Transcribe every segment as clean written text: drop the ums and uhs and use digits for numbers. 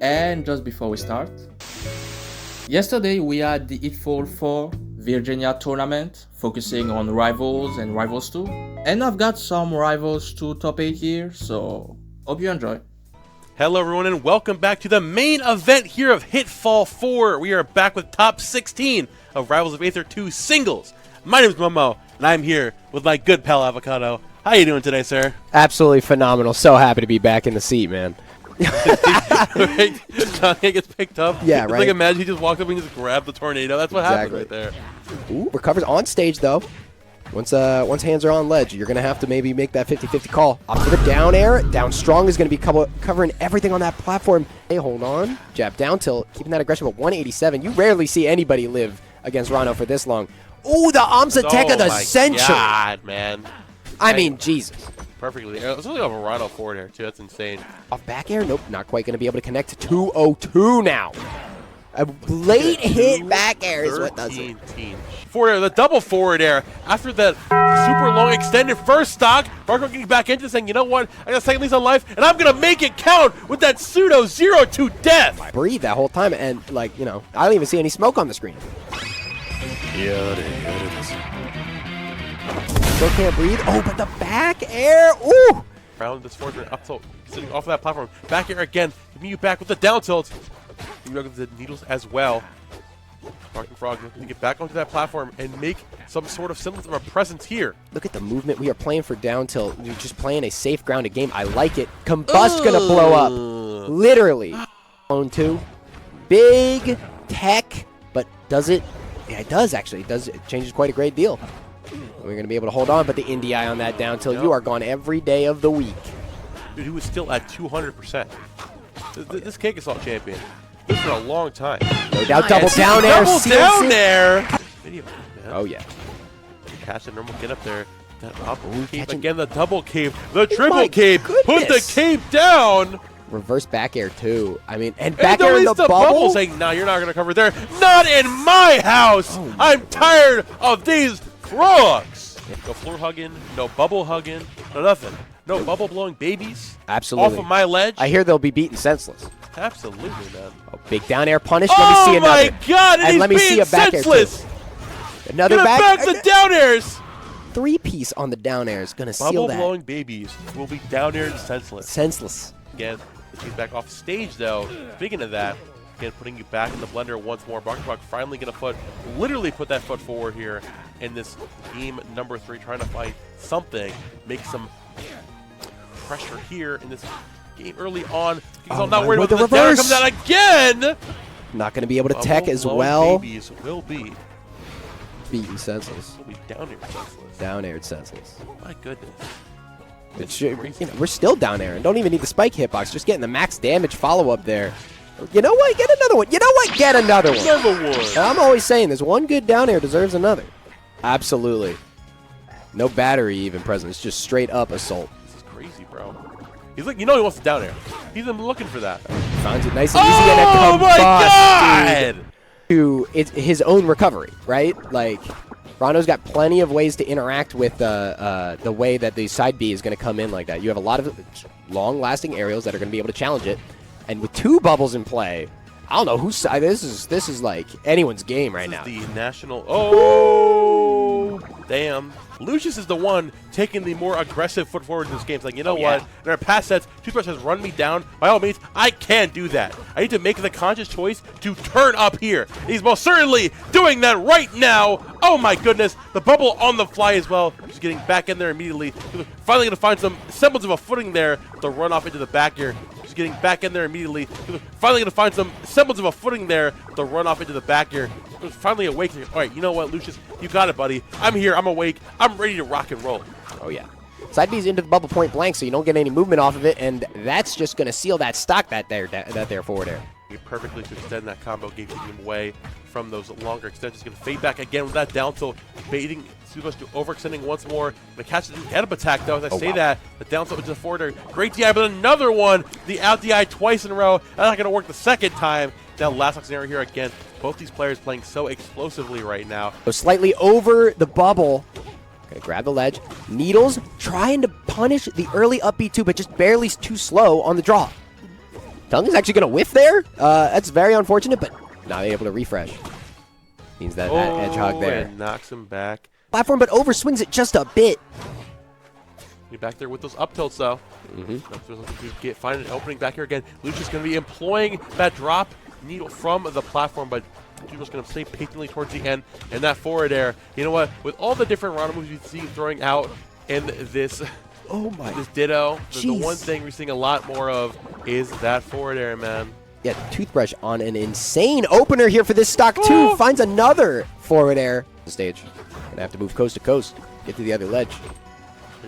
And just before we start, yesterday we had the Hitfall 4 Virginia tournament focusing on Rivals and Rivals 2, and I've got some Rivals 2 top 8 here, so hope you enjoy. Hello everyone and welcome back to the main event here of Hitfall 4. We are back with top 16 of Rivals of Aether 2 singles. My name is Momo and I'm here with my good pal Avocado. How you doing today, sir? Absolutely phenomenal. So happy to be back in the seat, man. Kanye gets picked up. Yeah, it's right. Like imagine he just walked up and just grabbed the tornado. That's what happened right there. Ooh, recovers on stage though. Once hands are on ledge, you're gonna have to maybe make that 50-50 call. Up for the down air. Down strong is gonna be covering everything on that platform. Hey, hold on. Jab down tilt, keeping that aggression at 187. You rarely see anybody live against Rano for this long. Ooh, the Amsa Tech of the century. God, man. I mean, Jesus. Perfectly. It's only off a Rhino forward air too. That's insane. Off back air? Nope, not quite gonna be able to connect to 202 now. A late hit back air is what does it. Forward air, the double forward air. After that super long extended first stock, Marco getting back into saying, you know what, I got a second lease on life, and I'm going to make it count with that pseudo 0-2 death. Breathe that whole time, and like, you know, I don't even see any smoke on the screen. Yeah, it is. Still can't breathe. Oh, but the back air, ooh! Round this forward up tilt, sitting off of that platform. Back air again, giving you back with the down tilt. You look at the needles as well. Barking Frog looking to get back onto that platform and make some sort of semblance of a presence here. Look at the movement. We are playing for down tilt. We're just playing a safe grounded game. I like it. Combust gonna blow up. Literally. Zone 2. Big tech, but does it? Yeah, it does actually. It changes quite a great deal. We're gonna be able to hold on, but the indie eye on that down tilt, you are gone every day of the week. Dude, he was still at 200%. This Cakeassault champion. This for a long time. No doubt, double down air. Double down air. Video, oh yeah. Catch the normal get up there. That up cape catching. again. The double cape. The triple cape. Goodness. Put the cape down. Reverse back air too. I mean, and back air in release the bubble. Saying, no, you're not gonna cover there. Not in my house. Oh, I'm tired of these frogs. No floor hugging. No bubble hugging. No nothing. No bubble blowing babies. Absolutely. Off of my ledge. I hear they'll be beaten senseless. Absolutely, man. Oh, big down air punish. Let me see another. Oh my God! And let me see a back senseless. air too. Another Get back. back the down airs. 3-piece on the down air is gonna seal Bubble that. blowing babies will be down air and senseless. Senseless. Again, he's back off stage though. Speaking of that, again putting you back in the blender once more. Barking Frog finally gonna literally put that foot forward here in this game number 3, trying to find something, make some pressure here in this game early on. Oh, I'm not worried with about the the down air reverse. comes out again. Not gonna be able to tech as Bubble-blowing well. Babies will be Beaten senseless. down air senseless. Down aired senseless. My goodness. It's, you know, we're still down air and don't even need the spike hitbox. Just getting the max damage follow up there. You know what? Get another one. You know what? Get another one. Another one. And I'm always saying this. One good down air deserves another. Absolutely. No battery even present. It's just straight up assault. This is crazy, bro. He's like, you know he wants the down air. He's been looking for that. Finds it nice and easy and a Oh combust, my God! dude, to his own recovery, right? Like, Rano's got plenty of ways to interact with the way that the side B is going to come in like that. You have a lot of long-lasting aerials that are going to be able to challenge it, and with 2 bubbles in play, I don't know whose side this is like anyone's game right now. The national. Oh, damn. Lucius is the one taking the more aggressive foot forward in this game. It's like, you know what? In our past sets, Toothbrush has run me down. By all means, I can't do that. I need to make the conscious choice to turn up here. He's most certainly doing that right now. Oh my goodness. The bubble on the fly as well. Just getting back in there immediately. Finally going to find some semblance of a footing there. The run off into the back here. Just getting back in there immediately. Finally going to find some semblance of a footing there. The run off into the back here. Finally awake. All right, you know what, Lucius? You got it, buddy. I'm here. I'm awake. I'm ready to rock and roll. Oh, yeah. Side B's into the bubble point blank, so you don't get any movement off of it, and that's just going to seal that stock that there forward air. Perfectly to extend that combo game, taking him away from those longer extensions. Going to fade back again with that down tilt, baiting Toothbrush to overextending once more. Going to catch the head-up attack, though, as I say that. The down tilt into the forward air. Great DI, but another one. The out DI twice in a row. That's not going to work the second time. Now, last scenario here again. Both these players playing so explosively right now. So slightly over the bubble. Gonna grab the ledge. Needles trying to punish the early up B2, but just barely too slow on the draw. Telling's actually going to whiff there. That's very unfortunate, but not able to refresh. Means that edge hog there. And knocks him back. Platform, but overswings it just a bit. You're back there with those up tilts, though. Find an opening back here again. Lucius going to be employing that drop needle from the platform, but Toothbrush going to stay patiently towards the end. And that forward air, you know what? With all the different round moves you see throwing out in this, this Ditto, the one thing we're seeing a lot more of is that forward air, man. Yeah, Toothbrush on an insane opener here for this stock, too. Finds another forward air. The stage. Gonna have to move coast to coast. Get to the other ledge.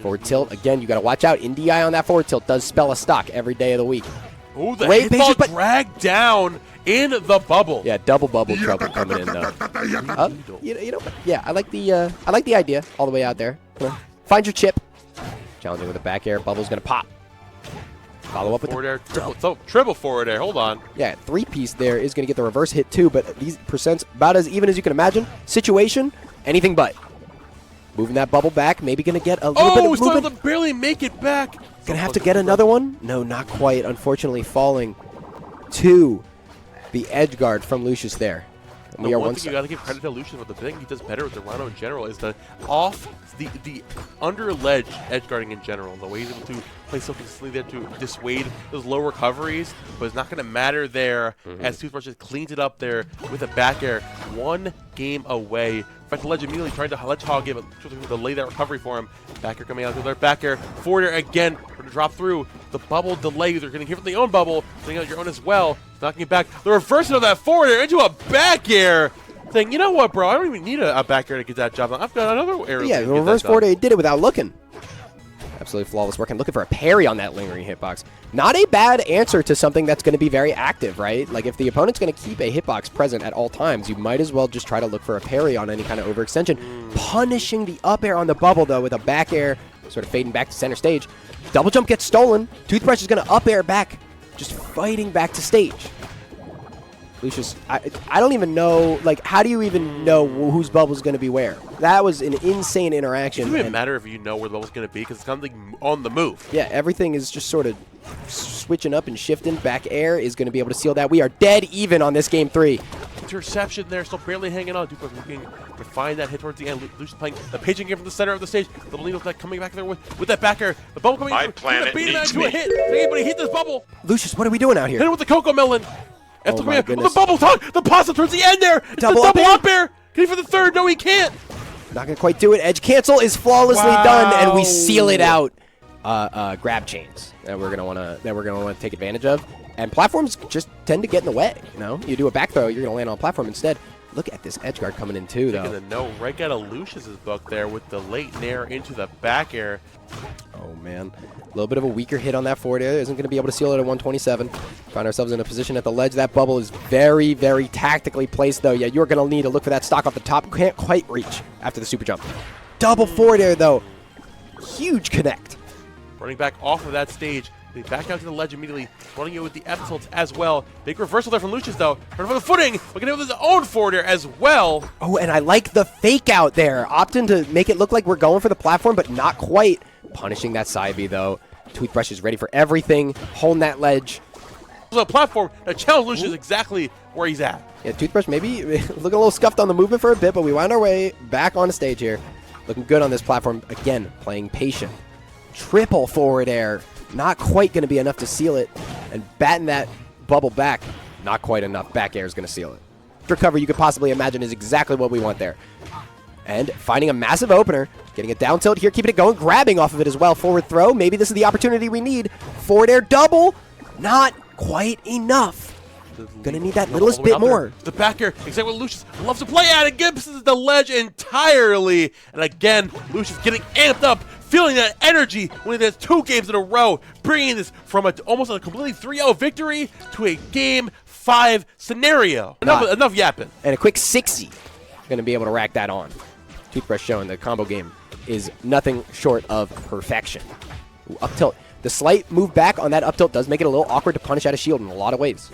Forward tilt. Again, you got to watch out. In DI on that forward tilt does spell a stock every day of the week. Oh, the Hitfall dragged down in the bubble. Yeah, double bubble trouble coming in, though. You know, yeah, I like the idea all the way out there. Find your chip. Challenging with a back air. Bubble's going to pop. Follow up with forward air. Triple forward air. Hold on. Yeah, 3-piece there is going to get the reverse hit, too, but these percents about as even as you can imagine. Situation, anything but. Moving that bubble back, maybe going to get a little bit of movement. Oh, barely make it back. Going to have to get another one? No, not quite. Unfortunately, falling to the edge guard from Lucius there. And the one thing you got to give credit to Lucius, but the thing he does better with the Rhino in general is the the under ledge edge guarding in general. The way he's able to play so consistently there to dissuade those low recoveries, but it's not going to matter there as Toothbrush just cleans it up there with a back air. 1 game away. In fact, the ledge immediately tried to ledge hog him, delay that recovery for him. Back air coming out to their back air. Forward air again, going to drop through. The bubble delay. They're going to give it their own bubble, setting out your own as well. Knocking it back. The reversal of that forward air into a back air. Saying, you know what, bro? I don't even need a back air to get that job done. I've got another air. Yeah, the reverse forward air did it without looking. Absolutely flawless work. And looking for a parry on that lingering hitbox. Not a bad answer to something that's going to be very active, right? Like, if the opponent's going to keep a hitbox present at all times, you might as well just try to look for a parry on any kind of overextension. Punishing the up air on the bubble, though, with a back air, sort of fading back to center stage. Double jump gets stolen. Toothbrush is going to up air back, just fighting back to stage. Lucius, I don't even know, like, how do you even know whose bubble's going to be where? That was an insane interaction. It doesn't even matter if you know where the bubble's going to be because it's kind of like on the move. Yeah, everything is just sort of switching up and shifting. Back air is going to be able to seal that. We are dead even on this game 3. Interception there, still barely hanging on. Toothbrush looking to find that hit towards the end. Lucius playing the paging game from the center of the stage. The needle coming back there with that back air. The bubble coming in. Planet beat him needs into a hit. Anybody hit this bubble? Lucius, what are we doing out here? Hit it with the Cocoa Melon. Oh my goodness. The bubble talk, the pasta towards the end there. It's double the double up air. Can he for the third? No, he can't. Not gonna quite do it. Edge cancel is flawlessly done, and we seal it out. Grab chains that we're gonna wanna take advantage of, and platforms just tend to get in the way. You know, you do a back throw, you're gonna land on a platform instead. Look at this edge guard coming in too, though. Taking the no right out of Lucius's book there with the late nair into the back air. Oh man, a little bit of a weaker hit on that forward air. Isn't going to be able to seal it at 127. Find ourselves in a position at the ledge. That bubble is very, very tactically placed, though. Yeah, you're going to need to look for that stock off the top. Can't quite reach after the super jump. Double forward air, though. Huge connect. Running back off of that stage. They back out to the ledge immediately, running it with the F tilts as well. Big reversal there from Lucius, though. Running for the footing, looking at it with his own forward air as well. Oh, and I like the fake out there. Opting to make it look like we're going for the platform, but not quite. Punishing that side B, though. Toothbrush is ready for everything. Holding that ledge. A platform that challenged Lucius exactly where he's at. Yeah, Toothbrush maybe looking a little scuffed on the movement for a bit, but we wound our way back on the stage here. Looking good on this platform. Again, playing patient. Triple forward air. Not quite going to be enough to seal it. And batting that bubble back. Not quite enough. Back air is going to seal it. Recovery you could possibly imagine is exactly what we want there. And finding a massive opener. Getting a down tilt here. Keeping it going. Grabbing off of it as well. Forward throw. Maybe this is the opportunity we need. Forward air double. Not quite enough. Gonna need that littlest bit more. The back air, exactly what Lucius loves to play at. It gives the ledge entirely. And again, Lucius getting amped up, feeling that energy when he has 2 games in a row, bringing this from almost a completely 3-0 victory to a Game 5 scenario. Enough yapping. And a quick 60. Gonna be able to rack that on. Toothbrush showing the combo game is nothing short of perfection. Ooh, up tilt. The slight move back on that up tilt does make it a little awkward to punish out of shield in a lot of ways.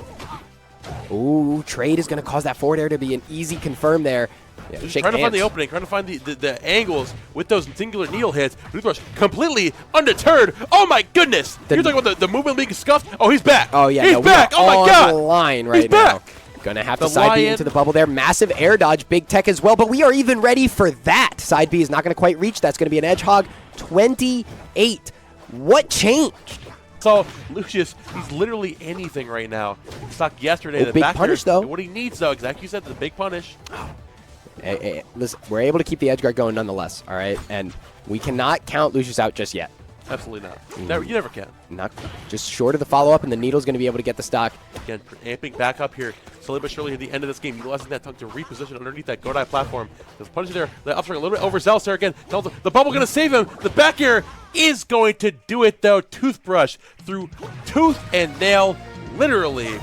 Ooh, trade is going to cause that forward air to be an easy confirm there. Yeah, Just trying to find the opening, trying to find the angles with those singular needle hits. Toothbrush completely undeterred. Oh my goodness! You're talking about the movement being scuffed. Oh, he's back. Oh yeah, he's back. Oh my god! The line right he's now. Back. Gonna have to side B into the bubble there. Massive air dodge, big tech as well. But we are even ready for that. Side B is not gonna quite reach. That's gonna be an edge hog. 28. What changed? So Lucius, he's literally anything right now. Stock yesterday. The big back punish here, though. What he needs though, exactly you said, the big punish. Hey, listen, we're able to keep the edge guard going nonetheless, all right? And we cannot count Lucius out just yet. Absolutely not. You never can. Not just short of the follow-up, and the Needle's going to be able to get the stock. Again, amping back up here, slowly but surely at the end of this game, utilizing that tongue to reposition underneath that Godai platform. There's punch there, the upstring a little bit overzealous there again. The bubble going to save him. The back air is going to do it though. Toothbrush through tooth and nail, literally.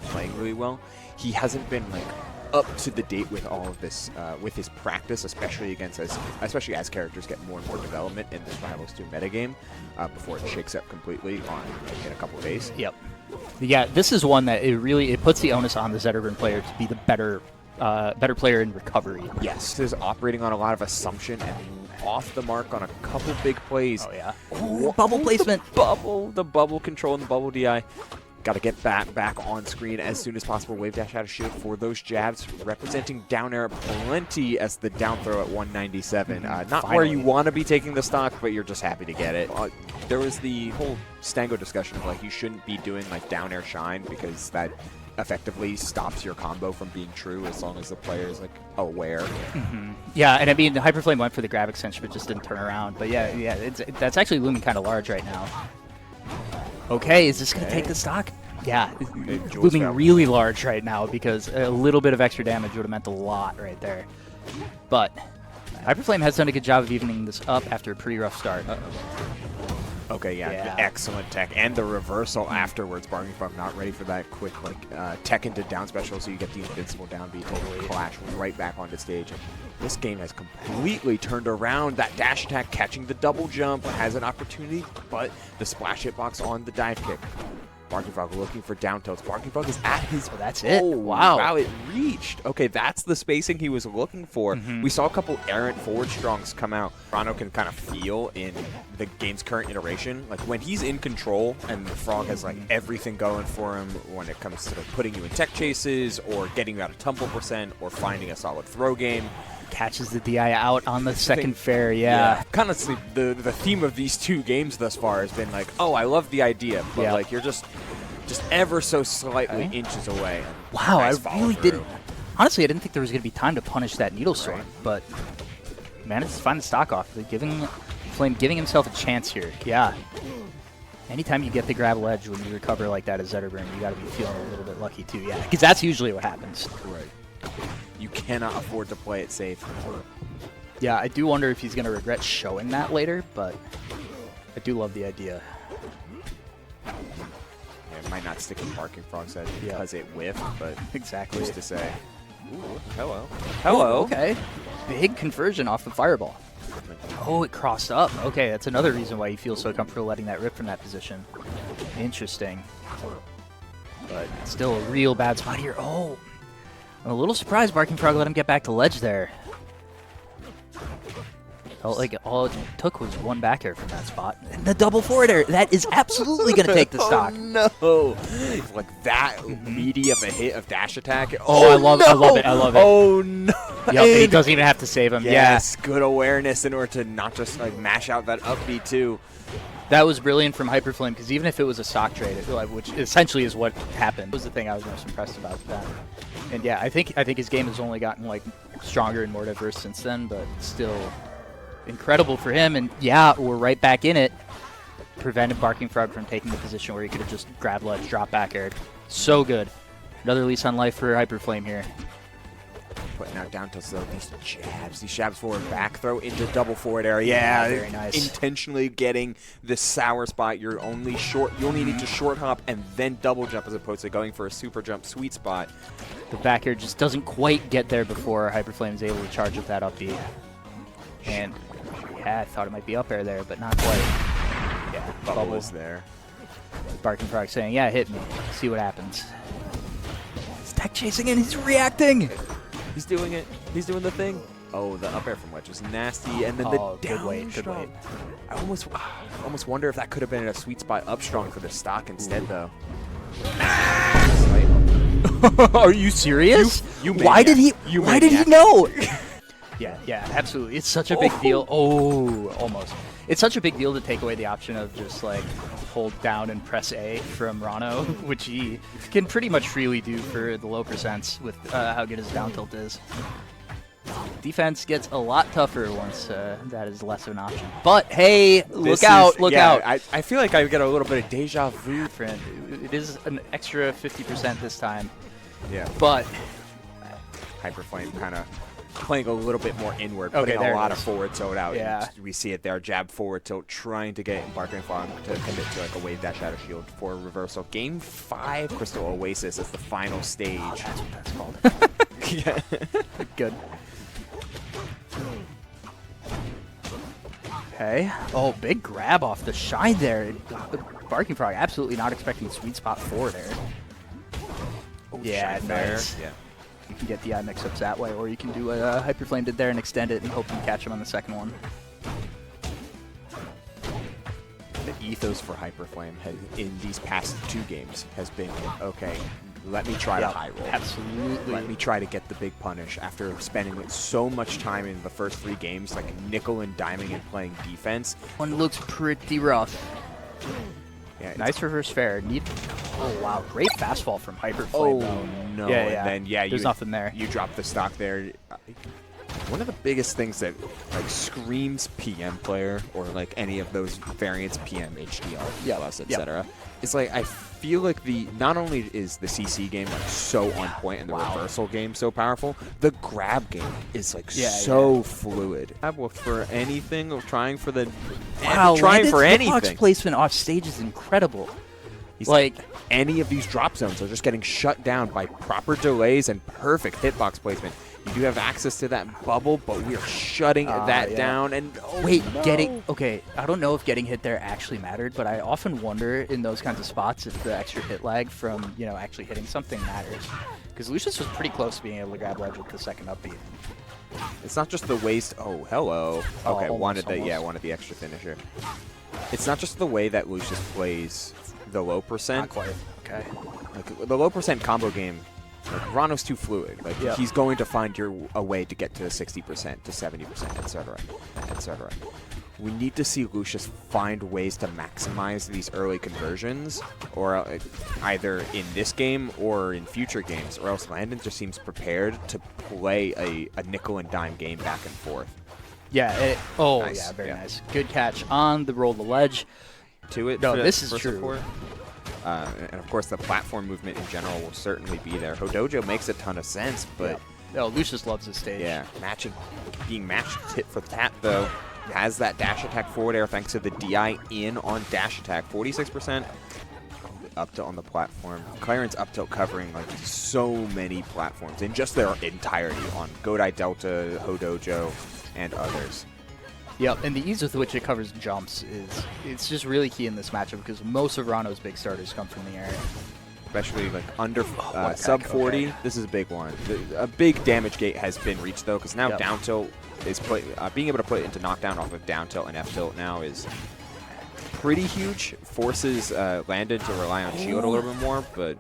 Playing really well. He hasn't been like up to the date with all of this, with his practice, especially as characters get more and more development in this Rivals 2 metagame, before it shakes up completely in a couple of days. Yep. Yeah, this is one that it puts the onus on the Zettergren player to be the better player in recovery. Yes, is operating on a lot of assumption and off the mark on a couple big plays. Oh yeah. Ooh, bubble placement. The bubble control and the bubble DI. Got to get back on screen as soon as possible. Wave dash out of shield for those jabs, representing down air plenty as the down throw at 197. Not Finally. Where you want to be taking the stock, but you're just happy to get it. There was the whole Stango discussion of like you shouldn't be doing like down air shine because that effectively stops your combo from being true as long as the player is like aware. Yeah, and I mean the Hyperflame went for the grab extension but just didn't turn around. But yeah, that's actually looming kind of large right now. Okay, is this going to take the stock? Yeah, Jules looming fell. really large right now because a little bit of extra damage would have meant a lot right there. But Hyperflame has done a good job of evening this up after a pretty rough start. Okay, yeah, excellent tech. And the reversal afterwards. Barking Frog not ready for that quick tech into down special, so you get the invincible down beat to clash right back onto stage. And this game has completely turned around. That dash attack catching the double jump has an opportunity, but the splash hitbox on the dive kick. Barking Frog looking for down tilts. Barking Frog is at his... Oh, that's it. Wow. Wow, it reached. Okay, that's the spacing he was looking for. We saw a couple errant forward strongs come out. Rano can kind of feel in the game's current iteration. Like, when he's in control and the Frog has, like, everything going for him when it comes to putting you in tech chases or getting you out of tumble percent or finding a solid throw game. Catches the DI out on the second fair, yeah. Kind of the theme of these two games thus far has been like, oh, I love the idea, but like you're just ever so slightly inches away. Wow, Nice I really follow-through. didn't. Honestly, I didn't think there was going to be time to punish that needle sword, but managed to find the stock off. Flame giving himself a chance here. Yeah. Anytime you get the grab ledge when you recover like that as Zetterburn, you got to be feeling a little bit lucky too. Yeah, because that's usually what happens. Right. You cannot afford to play it safe. Yeah, I do wonder if he's going to regret showing that later, but I do love the idea. Yeah, it might not stick in Barking Frog's head because it whiffed, but Exactly. who's to say? Ooh, hello. Hello. Okay. Big conversion off the fireball. Oh, it crossed up. Okay, that's another reason why you feel so comfortable letting that rip from that position. Interesting. But still a real bad spot here. Oh, I'm a little surprised Barking Frog let him get back to ledge there. Felt like all it took was one back air from that spot. And the double forward air, that is absolutely going to take the stock. Oh, no. Like that meaty of a hit of dash attack. Oh, I love it. I love it. Oh, no. Yep, he doesn't even have to save him. Yes, good awareness in order to not just like mash out that up B too. That was brilliant from Hyperflame, because even if it was a stock trade, which essentially is what happened, was the thing I was most impressed about that. And yeah, I think his game has only gotten like stronger and more diverse since then, but still incredible for him. And yeah, we're right back in it. Prevented Barking Frog from taking the position where he could have just grabbed ledge, drop back aired. So good. Another lease on life for Hyperflame here. Putting out down tilts though, these jabs forward back throw into double forward area. Yeah, very nice. Intentionally getting the sour spot. You only need to short hop and then double jump as opposed to going for a super jump sweet spot. The back air just doesn't quite get there before Hyperflame is able to charge up that up B. And yeah, I thought it might be up air there, but not quite. Yeah, Bubble is there. Barking Frog saying, yeah, hit me. See what happens. He's tech chasing and he's reacting. He's doing it. He's doing the thing. Oh, the up air from ledge was nasty, and then the good down weight, good strong. weight. I almost wonder if that could have been a sweet spot up strong for the stock instead, though. Are you serious? You Why did he? You Why did he maniac. know? yeah, absolutely. It's such a big deal. Oh, almost. It's such a big deal to take away the option of just like hold down and press A from Rano, which he can pretty much freely do for the low percents with how good his down tilt is. Defense gets a lot tougher once that is less of an option. But hey, look out! I feel like I get a little bit of deja vu. Friend, it is an extra 50% this time. Yeah, But Hyperflame kind of playing a little bit more inward, Okay, putting there a it lot is. of forward tilt out. Yeah. And we see it there, jab forward tilt, trying to get Barking Frog to commit to like a wave dash out of shield for a reversal. Game 5, Crystal Oasis is the final stage. that's what that's called. Yeah. Good. Okay. Oh, big grab off the shine there. Barking Frog absolutely not expecting sweet spot forward air. Yeah, Shine fair. nice. Yeah. You can get the eye mix-ups that way, or you can do what Hyperflame did there and extend it and hope you catch him on the second one. The ethos for Hyperflame in these past 2 games has been, okay, let me try to high roll. Absolutely. Let me try to get the big punish after spending so much time in the first 3 games, like nickel and diming and playing defense. One looks pretty rough. Yeah, Nice reverse fair. Oh, wow. Great fastfall from Hyperflame. Oh, though. no. Yeah, and then, There's nothing there. You drop the stock there. One of the biggest things that like screams PM player or like any of those variants PM, HDR, plus, etc. is like I feel like not only is the CC game like so on point and the reversal game so powerful, the grab game is like so fluid. For anything, or trying for the trying for anything. Hitbox placement off stage is incredible. He's like any of these drop zones are just getting shut down by proper delays and perfect hitbox placement. You do have access to that bubble, but we are shutting that down. And okay, I don't know if getting hit there actually mattered, but I often wonder in those kinds of spots if the extra hit lag from, you know, actually hitting something matters. Because Lucius was pretty close to being able to grab ledge with the second upbeat. It's not just the waste. Oh, hello. Okay, almost. wanted the extra finisher. It's not just the way that Lucius plays the low percent. Not quite. Okay. Like the low percent combo game. Like, Rano's too fluid. Like he's going to find a way to get to 60%, to 70%, etc., etc. We need to see Lucius find ways to maximize these early conversions, or either in this game or in future games, or else Landon just seems prepared to play a nickel and dime game back and forth. Yeah. Nice. Very nice. Good catch on the roll the ledge. To it. No, this is true. Support. And of course, the platform movement in general will certainly be there. Hodojo makes a ton of sense, but Lucius loves this stage. Yeah, being matched hit for that though. Has that dash attack forward air thanks to the DI in on dash attack. 46% up tilt on the platform. Clarence up tilt covering like so many platforms in just their entirety on Godai Delta, Hodojo, and others. Yep, and the ease with which it covers jumps it's just really key in this matchup because most of Rano's big starters come from the air. Especially like under sub 40, this is a big one. A big damage gate has been reached though, because now down tilt is being able to put it into knockdown off of down tilt and F tilt now is pretty huge. Forces Landon to rely on shield a little bit more, but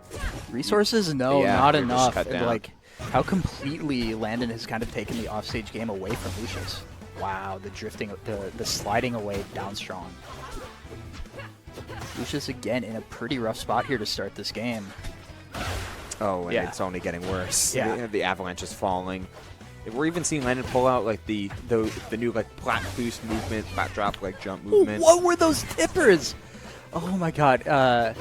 resources, not enough. And like how completely Landon has kind of taken the offstage game away from Lucius. Wow, the drifting, the sliding away down strong. Lucius again in a pretty rough spot here to start this game. Oh, and it's only getting worse. Yeah. The avalanche is falling. We're even seeing Landon pull out like the new like plat boost movement, plat drop like jump movement. What were those tippers? Oh my god.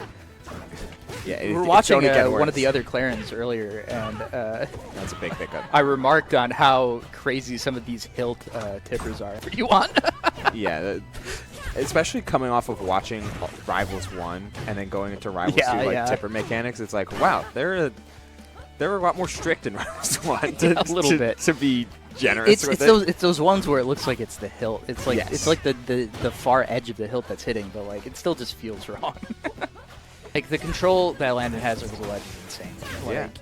We were watching one of the other Clarence earlier, and that's a big pickup. I remarked on how crazy some of these hilt tippers are. What do you want? Yeah, especially coming off of watching Rivals 1 and then going into Rivals 2, tipper mechanics, it's like, wow, they're a lot more strict in Rivals 1 a little bit to be generous with it. It's those ones where it looks like it's the hilt. It's like it's like the far edge of the hilt that's hitting, but like it still just feels wrong. Like, the control that Landon has over the ledge is insane. Like,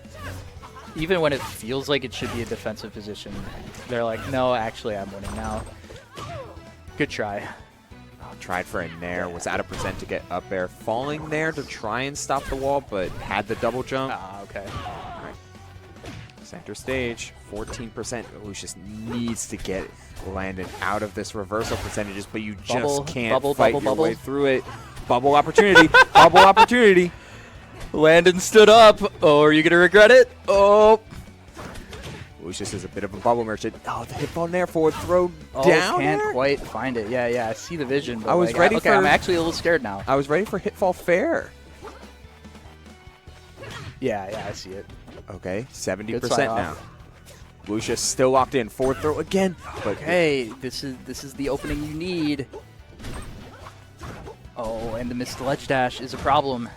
even when it feels like it should be a defensive position, they're like, no, actually, I'm winning now. Good try. Tried for a nair, was out of percent to get up air. Falling there to try and stop the wall, but had the double jump. Okay. All right. Center stage, 14%. Lucius needs to get Landon out of this reversal percentages, but you just can't fight your way through it. Bubble opportunity. Bubble opportunity. Landon stood up. Oh, are you going to regret it? Oh. Lucius is a bit of a bubble merchant. Oh, the hitball there, forward throw down. Can't quite find it. Yeah, I see the vision. But I was ready for. I'm actually a little scared now. I was ready for Hitfall fair. Yeah, I see it. Okay, 70% now. Lucius still locked in. Forward throw again. But hey, this is the opening you need. Oh, and the missed ledge dash is a problem.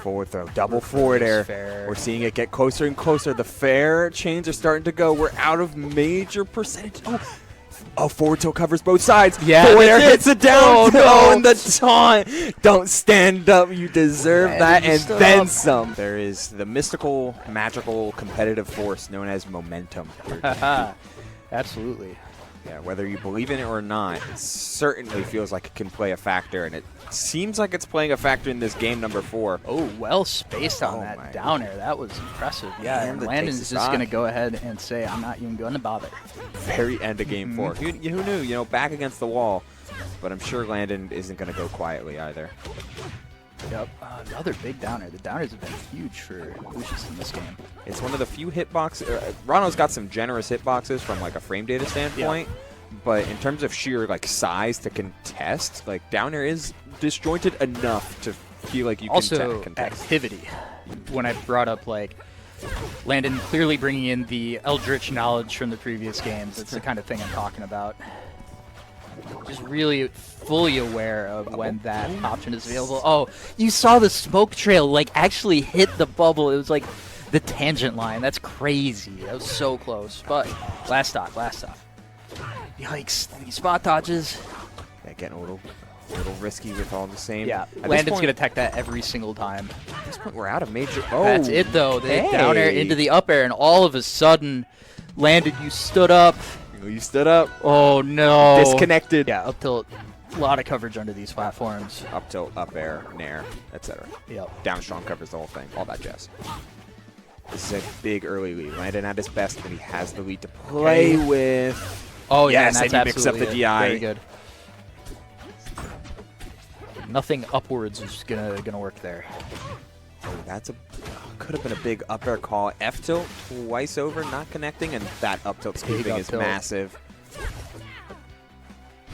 Forward throw, double forward air. Fair. We're seeing it get closer and closer. The fair chains are starting to go. We're out of major percentage. Oh, forward tilt covers both sides. Yeah, forward air hits it down. Oh, and the taunt. Don't stand up. You deserve that and then some. There is the mystical, magical, competitive force known as momentum. Absolutely. Yeah, whether you believe in it or not, it certainly feels like it can play a factor, and it seems like it's playing a factor in this game number 4. Oh, well spaced on that down air. That was impressive. Yeah, and Landon's just going to go ahead and say, I'm not even going to bother. Very end of game 4. Who knew? You know, back against the wall. But I'm sure Landon isn't going to go quietly either. Yep. Another big downer. The downers have been huge for Lucius in this game. It's one of the few hitboxes. Rano's got some generous hitboxes from like a frame data standpoint, but in terms of sheer like size to contest, like down air is disjointed enough to feel like you also can contest. activity. When I brought up like Landon clearly bringing in the eldritch knowledge from the previous games, that's the kind of thing I'm talking about. Just really fully aware of when that option is available. Oh, you saw the smoke trail like actually hit the bubble. It was like the tangent line. That's crazy. That was so close. But last stock. Yikes. These spot dodges. Yeah, getting a little risky with all the same. Yeah, At Landon's this point, going to tech that every single time. At this point, we're out of major. Oh, That's it, though. The down air hey. into the up air, and all of a sudden, Landon, you stood up. You stood up. Oh, no. Disconnected. Yeah, up tilt. A lot of coverage under these platforms. Up tilt, up air, nair, etc. Yep. Down strong covers the whole thing. All that jazz. This is a big early lead. Landon at his best when he has the lead to play with. Oh, yeah, Yes, and and you mix up the absolutely it. DI. Very good. Nothing upwards is gonna work there. Oh, that's could have been a big up air call. F tilt twice over, not connecting, and that up tilt scooping up is tilt. massive.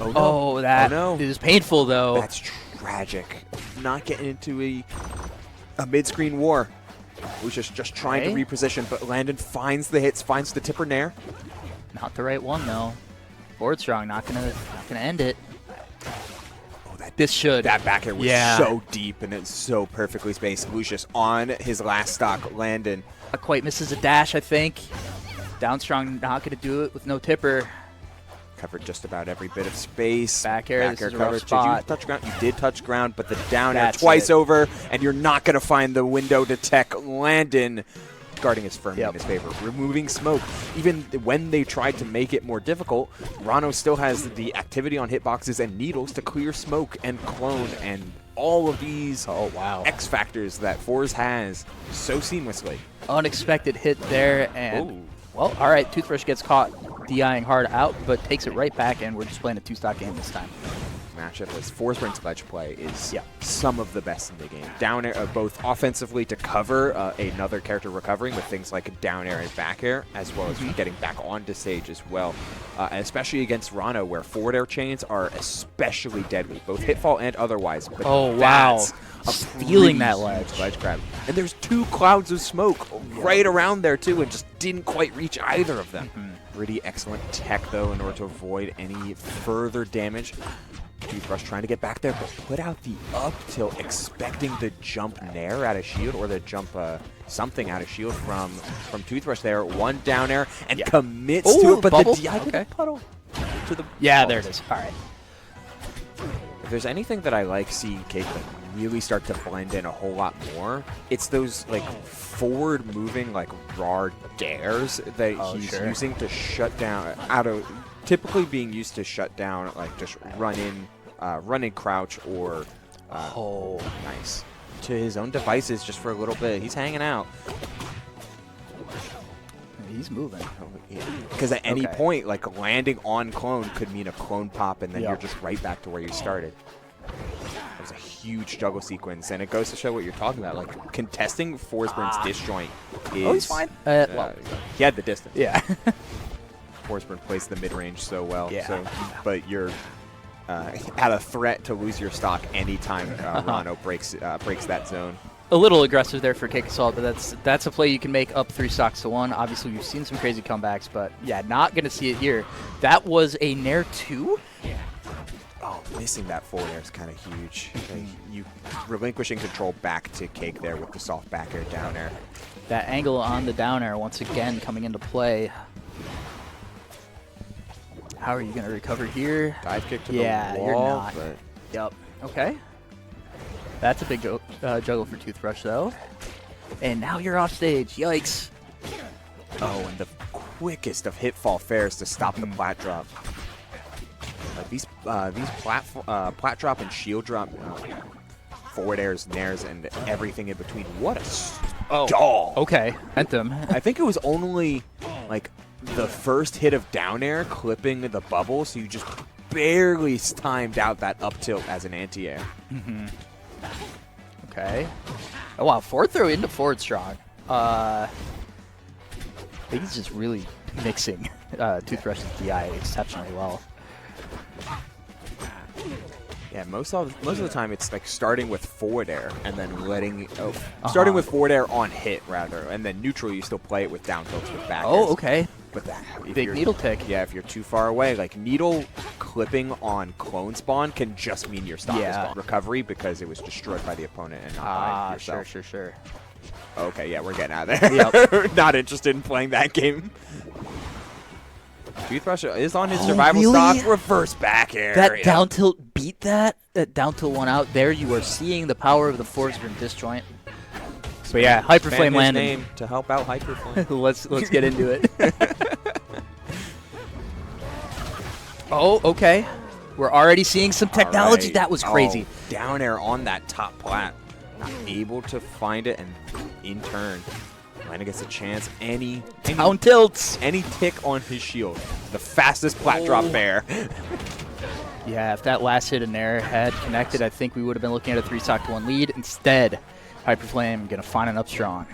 Oh no! Oh, that no. is painful, though. That's tragic. Not getting into a mid-screen war. Lucius just trying to reposition, but Landon finds the hits, finds the tipper nair. Not the right one, though. Board strong, not gonna end it. This should. That back air was so deep and it's so perfectly spaced. Lucius on his last stock, Landon. Not quite misses a dash, I think. Down strong, not going to do it with no tipper. Covered just about every bit of space. Back air, this is a rough coverage. spot. Did you touch ground? You did touch ground, but the down air That's twice it. over, and you're not going to find the window to tech. Landon guarding his firm in his favor, removing smoke. Even when they tried to make it more difficult, Rano still has the activity on hitboxes and needles to clear smoke and clone, and all of these X factors that Forz has so seamlessly. Unexpected hit there, and well, all right, Toothbrush gets caught DIing hard out, but takes it right back, and we're just playing a two-stock game this time. Matchup as Forsbrand's ledge play is some of the best in the game. Down air, both offensively to cover another character recovering with things like down air and back air, as well as getting back onto stage as well. And especially against Rano, where forward air chains are especially deadly, both hitfall and otherwise. But that's a stealing that ledge grab. And there's two clouds of smoke right around there too, and just didn't quite reach either of them. Pretty excellent tech though in order to avoid any further damage. Toothbrush trying to get back there, but put out the up tilt, expecting the jump nair out of shield, or the jump something out of shield from Toothbrush there. One down air and commits to it, but bubble? the DI puddle to the there it is. All right. If there's anything that I like seeing Cake really start to blend in a whole lot more, it's those like forward moving like raw dares that he's using to shut down typically being used to shut down like just run in crouch or nice to his own devices just for a little bit. He's hanging out. He's moving. Because at any point, like landing on clone could mean a clone pop, and then you're just right back to where you started. It was a huge juggle sequence, and it goes to show what you're talking about. Like contesting Forsbrand's disjoint is. Oh, he's fine. He had the distance. Yeah. Forsbrand plays the mid range so well. Yeah. So, but you're at a threat to lose your stock anytime Rano breaks that zone. A little aggressive there for Cakeassault, but that's a play you can make up 3 stocks to 1. Obviously, we've seen some crazy comebacks, but yeah, not going to see it here. That was a Nair 2? Yeah. Oh, missing that forward air is kind of huge. You relinquishing control back to Cake there with the soft back air, down air. That angle on the down air once again coming into play. How are you going to recover here? Dive kick to the wall. Yeah, you're not. But Yep. Okay. That's a big juggle for Toothbrush, though. And now you're off stage. Yikes. Oh, and the quickest of hitfall fares to stop the plat drop. These plat drop and shield drop, forward airs, nairs, and everything in between. What a stall. Okay. Anthem. I think it was only like the first hit of down air clipping the bubble, so you just barely timed out that up tilt as an anti-air. Okay. Oh, wow. Forward throw into forward strong. I think he's just really mixing Toothbrush's DI exceptionally well. Yeah, most of the time it's like starting with forward air and then letting starting with forward air on hit rather, and then neutral you still play it with down tilts with back. Oh, okay. But that Big needle tick. Yeah, if you're too far away, like needle clipping on clone spawn can just mean your stock is gone. Recovery because it was destroyed by the opponent and not by yourself. Sure. Okay, yeah, we're getting out of there. Yep. Not interested in playing that game. Toothbrush is on his survival stock. Reverse back air. That down tilt beat that. That down tilt one out there. You are seeing the power of the force from disjoint. But yeah, Hyperflame Landon. Name to help out Hyperflame. let's get into it. Oh, okay. We're already seeing some technology. Right. That was crazy. Oh, down air on that top plat. Not able to find it, and in turn, Landon gets a chance. Any down tilts. Any tick on his shield. The fastest plat drop bear. Yeah, if that last hit in there had connected, I think we would have been looking at a 3-stock-1 lead. Instead, Hyperflame going to find an up strong.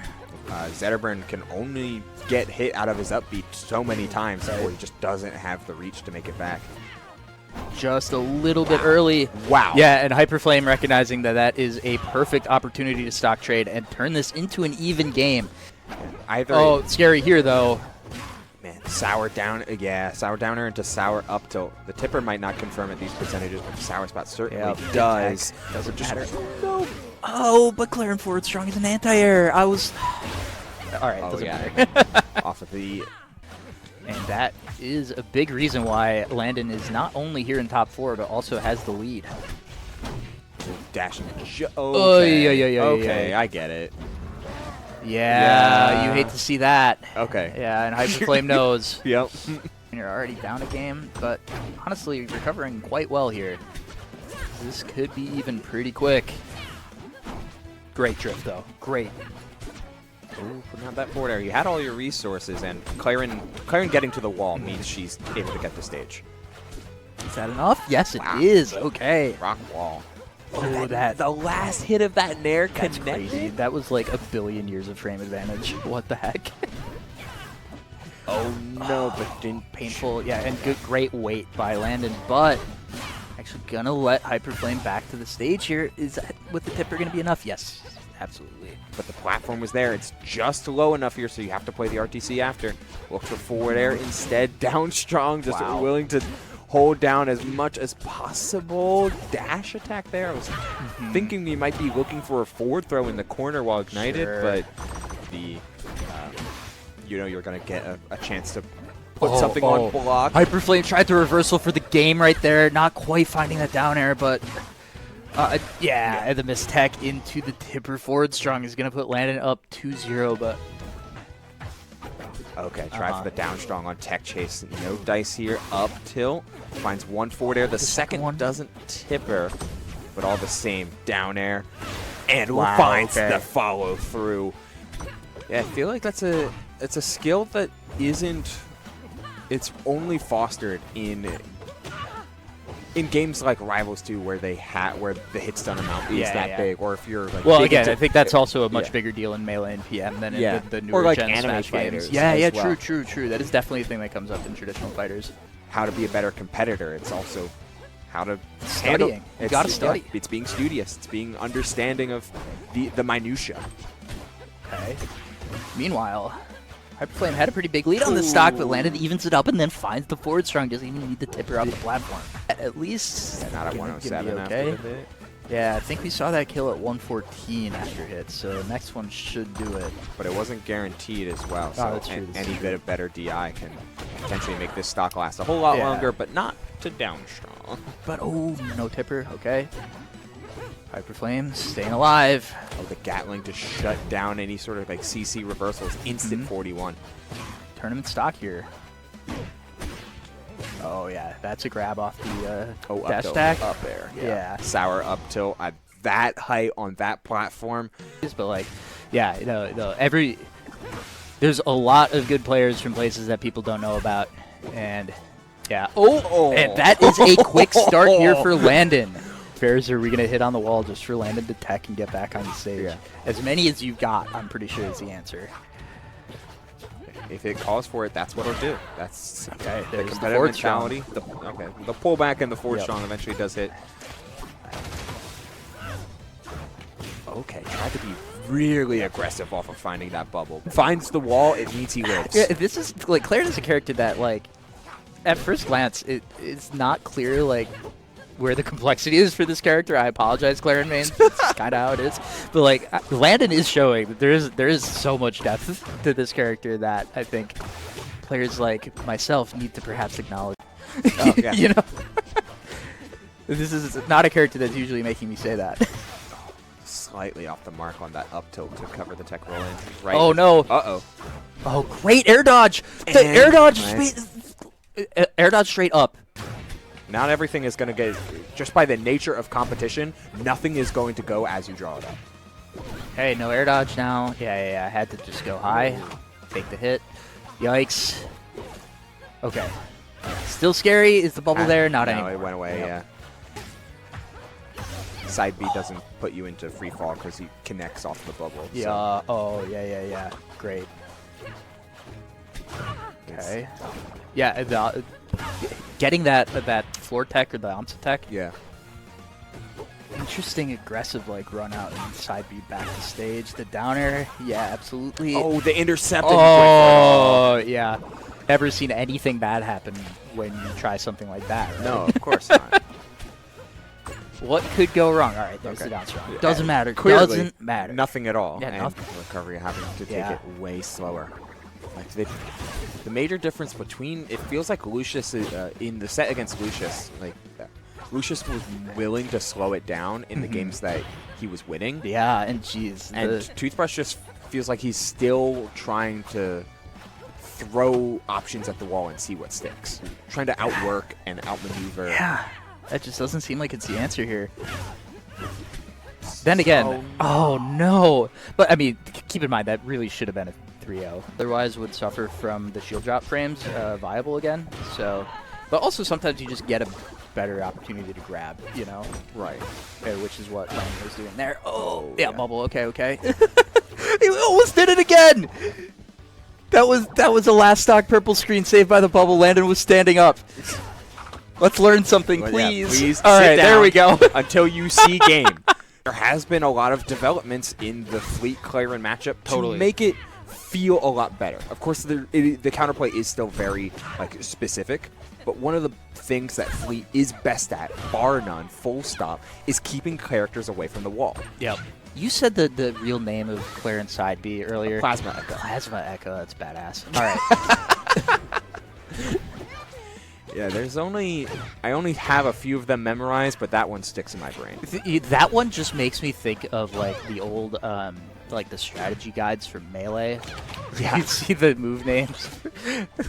Zetterburn can only get hit out of his upbeat so many times before he just doesn't have the reach to make it back. Just a little bit early. Wow. Yeah, and Hyperflame recognizing that that is a perfect opportunity to stock trade and turn this into an even game. Either scary here, though. Man, sour down, sour downer into sour up tilt. The tipper might not confirm at these percentages, but the sour spot certainly does. Doesn't matter. No. Oh, but Claren forward strong is an anti-air. I was... All right, doesn't matter. Off of the... And that is a big reason why Landon is not only here in top 4, but also has the lead. Dashing. Okay, I get it. Yeah, you hate to see that. Okay. Yeah, and Hyperflame knows. Yep. You're already down a game, but honestly, recovering quite well here. This could be even pretty quick. Great drift, though. Great. Ooh, not that forward air. You had all your resources, and Claren getting to the wall means she's able to get the stage. Is that enough? Yes, it is. Okay. Rock wall. Oh, the last hit of that nair connected. Crazy. That was like a billion years of frame advantage. What the heck? Oh no, but didn't painful. Yeah, and great weight by Landon, but actually gonna let Hyperflame back to the stage here. Is that with the tipper gonna be enough? Yes, absolutely. But the platform was there. It's just low enough here, so you have to play the RTC after. Look for forward air instead. Down strong, just willing to hold down as much as possible. Dash attack there. I was thinking we might be looking for a forward throw in the corner while ignited, but the you're gonna get a chance to put something on block. Hyperflame tried the reversal for the game right there, not quite finding that down air, but the mistech into the tipper forward strong is gonna put Landon up 2-0, but okay, try for the down strong on tech chase. No dice here. Up tilt. Finds one forward air. The second one doesn't tipper, but all the same. Down air. And finds the follow through. Yeah, I feel like it's a skill that isn't... It's only fostered in games like Rivals 2 where where the hit stun amount is that big, or if you're like... Well, again, I think that's also a much bigger deal in Melee and PM than in the newer or like gen anime Smash fighters. games. Yeah, true. That is definitely a thing that comes up in traditional fighters. How to be a better competitor. It's also how to studying. You gotta study. It's being studious. It's being understanding of the minutia. Okay. Meanwhile, Hyperflame had a pretty big lead on the stock, but Landon evens it up and then finds the forward strong. Doesn't even need the tipper off the platform. At least not at 107 okay. after the hit. Yeah, I think we saw that kill at 114 after hit, so the next one should do it. But it wasn't guaranteed as well, so that's true, any bit of better DI can potentially make this stock last a whole lot longer, but not to down strong. But no tipper, okay. Hyperflame staying alive. Oh, the Gatling to shut down any sort of like CC reversals. Instant 41. Tournament stock here. Oh yeah, that's a grab off the dash stack. Up there. Yeah. Sour up tilt at that height on that platform. But like, yeah, there's a lot of good players from places that people don't know about, and yeah. And that is a quick start here for Landon. bears are we going to hit on the wall just for Landon to tech and get back on the stage? Yeah. As many as you've got, I'm pretty sure is the answer. If it calls for it, that's what it'll do. That's Okay, the there's the competitive forward strong. mentality. The pullback and the forward Yep. strong eventually does hit. Okay, tried to be really aggressive off of finding that bubble. Finds the wall, it means he lives. Yeah, this is like Claren is a character that like at first glance it's not clear like where the complexity is for this character. I apologize, Claren mains. It's kind of how it is. But like Landon is showing that there is so much depth to this character that I think players like myself need to perhaps acknowledge. Oh, yeah. You know, this is not a character that's usually making me say that. Slightly off the mark on that up tilt to cover the tech roll in. Right. Oh no! Uh-oh. Oh, great air dodge! The And air dodge, nice. air dodge straight up. Not everything is going to get, just by the nature of competition, nothing is going to go as you draw it up. Hey, no air dodge now. Yeah. I had to just go high, take the hit. Yikes. Okay. Still scary. Is the bubble there? Not no, anymore. it went away, Yep. yeah. Side B doesn't put you into free fall because he connects off the bubble. Yeah. So Oh, yeah. Great. Okay. Yeah, getting that floor tech or the Omsa tech. yeah. Interesting, aggressive like run out and side B back to stage. The down air. Yeah, absolutely. Oh, the intercept. Oh, yeah. Never seen anything bad happen when you try something like that, right? No, of course not. What could go wrong? All right, there's Okay. the down strong. Doesn't matter. Clearly, Doesn't matter. Nothing at all. Yeah, and nothing. recovery having to take Yeah. it way slower. Like the major difference between, it feels like Lucius is, in the set against Lucius, like Lucius was willing to slow it down in the games that he was winning. Yeah, and geez. And Toothbrush just feels like he's still trying to throw options at the wall and see what sticks. Trying to outwork and outmaneuver. Yeah, that just doesn't seem like it's the answer here. Then again, oh no. But I mean, keep in mind that really should have been a 3-0. Otherwise would suffer from the shield drop frames viable again. So, but also sometimes you just get a better opportunity to grab, you know? Right. Which is what Landon was doing there. Oh, yeah. yeah, bubble. Okay. He almost did it again. That was a last stock purple screen saved by the bubble. Landon was standing up. Let's learn something, Well, yeah, please. please All sit right, there down we go. until you see game. There has been a lot of developments in the Fleet-Claren matchup Totally. to make it feel a lot better. Of course, the counterplay is still very specific, but one of the things that Fleet is best at, bar none, full stop, is keeping characters away from the wall. Yep. You said the real name of Claren side B earlier. Plasma Echo. Plasma Echo. That's badass. All right. Yeah, I only have a few of them memorized, but that one sticks in my brain. That one just makes me think of like the old like the strategy guides for Melee. Yeah. You see the move names.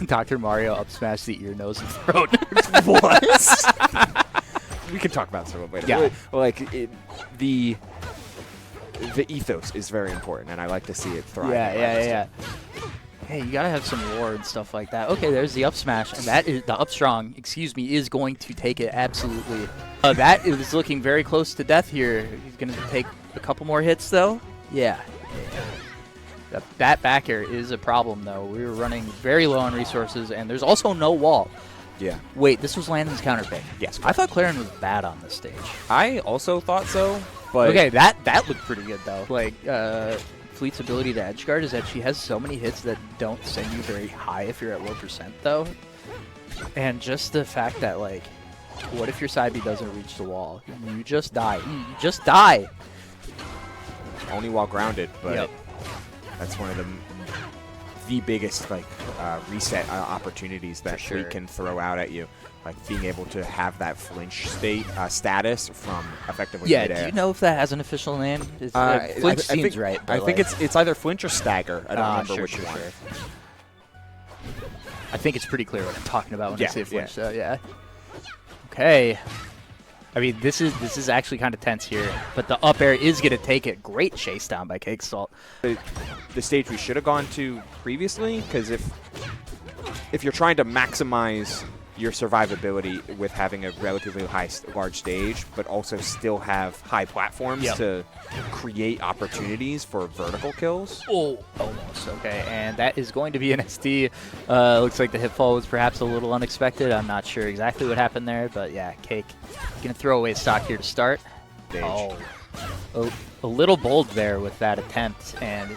Dr. Mario up smash the ear, nose, and throat. What? We can talk about some of it later. Yeah. Like the ethos is very important, and I like to see it thrive. Yeah. Hey, you gotta have some lore and stuff like that. Okay, there's the up smash, and that is the up strong. Excuse me, is going to take it absolutely. That is looking very close to death here. He's gonna take a couple more hits though. Yeah. That back air is a problem though. We were running very low on resources, and there's also no wall. Yeah. Wait, this was Landon's counter pick. Yes. I thought Claren was bad on this stage. I also thought so, but Okay, that looked pretty good though. Like Fleet's ability to edge guard is that she has so many hits that don't send you very high if you're at low percent though. And just the fact that like, what if your side B doesn't reach the wall? You just die. You just die. only while grounded. But Yep. that's one of the biggest reset opportunities that For sure. Fleet can throw out at you. Like being able to have that flinch status from effectively Yeah, mid-air. do you know if that has an official name? Flinch I seems think, right. I but, think like, it's either flinch or stagger. I don't remember sure, which sure, one. sure. I think it's pretty clear what I'm talking about when Yeah, I say yeah. flinch. So yeah. Okay. I mean, this is actually kind of tense here, but the up air is going to take it. Great chase down by Cakeassault. The stage we should have gone to previously, because if you're trying to maximize your survivability with having a relatively large stage, but also still have high platforms to create opportunities for vertical kills. Oh, almost. Okay, and that is going to be an SD. Looks like the Hitfall was perhaps a little unexpected. I'm not sure exactly what happened there, but yeah, Cake going to throw away stock here to start. Oh, a little bold there with that attempt, and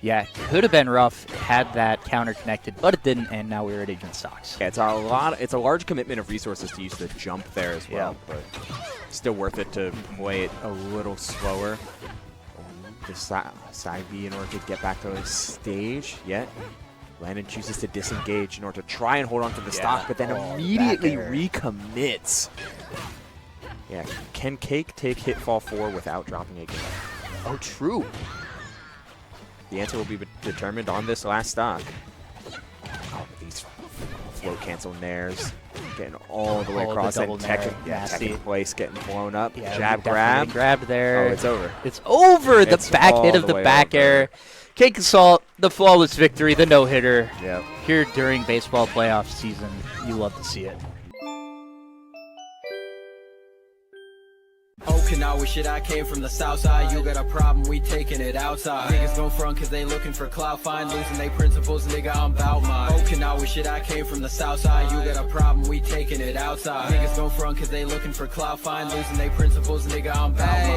yeah, could have been rough had that counter connected, but it didn't, and now we're already in stocks. Yeah, it's a large commitment of resources to use the jump there as well, but still worth it to play it a little slower. The side B in order to get back to the stage. Yet Landon chooses to disengage in order to try and hold on to the stock, but then immediately recommits. Yeah, can Cake take Hitfall 4 without dropping a game? Oh, true. The answer will be determined on this last stock. Oh, these float cancel nairs getting all the way across and tech in place, getting blown up. Yeah, jab grab. Grabbed there. Oh, it's over. It's over. It's the back hit of the back air. Cakeassault, the flawless victory, the no-hitter. Yep. Here during baseball playoff season, you love to see it. Okinawa shit, I came from the south side. You got a problem, we taking it outside. Niggas gon' front cause they looking for clout, fine, losing they principles, nigga, I'm bout mine. Okinawa shit, I came from the south side. You got a problem, we taking it outside. Niggas gon' front cause they looking for clout, fine, losing they principles, nigga, I'm bout mine.